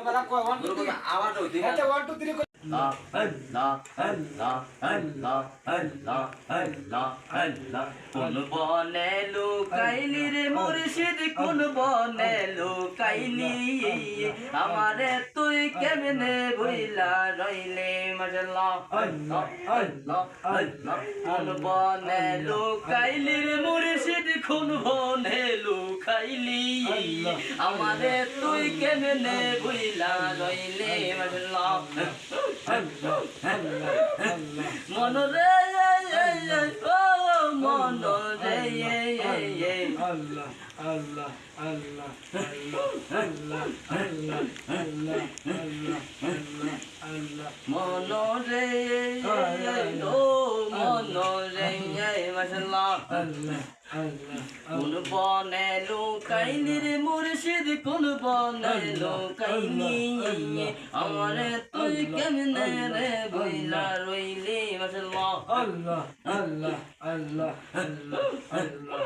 কথা কয় 1 2 3 আওয়াজ হইতে এটা 1 2 3 আল্লাহ আল্লাহ আল্লাহ আল্লাহ আল্লাহ আল্লাহ আল্লাহ কোন বনে লুকাইলি রে মুর্শিদ কোন বনে লুকাইলি আমারে তুই কেমনে ভুইলা রইলে মাশাআল্লাহ আল্লাহ আল্লাহ আল্লাহ কোন বনে লুকাইলি রে মুর্শিদ কোন বনে লুকাইলি আমারে তুই কেমনে ভুইলা রইলে মাশাআল্লাহ মনরে ও মনরে আল্লাহ আল্লাহ আল্লাহ আল্লাহ আল্লাহ আল্লাহ আল্লাহ আল্লাহ মনরে ও মনরে মাশাআল্লাহ আল্লাহ আল্লাহ কোন বনে লুকাইলি রে মুর্শিদ কোন বনে লুকাইলি আমারে তুই কেমনে রে ভুইলা রইলি মাশাআল্লাহ আল্লাহ আল্লাহ আল্লাহ আল্লাহ আল্লাহ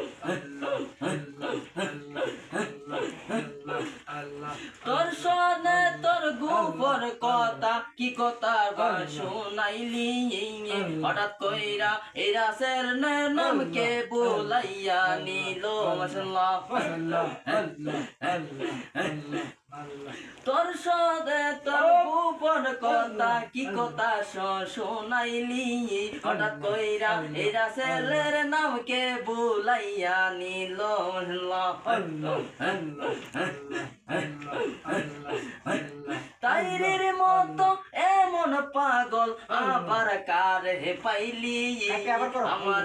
আল্লাহ আল্লাহ আল্লাহ আল্লাহ তোর সনে তোর গোপর কথা কি কথা শোনাইলি হঠাৎ কইরা এই রাসের নামকে বলাইয়া নিল মাশাআল্লাহ আল্লাহ আল্লাহ আল্লাহ আল্লাহ তোর সদে তোর গোপন কথা কি কথা শোনাইলি হঠাৎ কইরা এই রাসেলের নামকে বলাইয়া নিল মাশাআল্লাহ আল্লাহ আল্লাহ আল্লাহ আল্লাহ আল্লাহ তাইরের মতো এমন পাগল আবার কার হে পাইলি আমার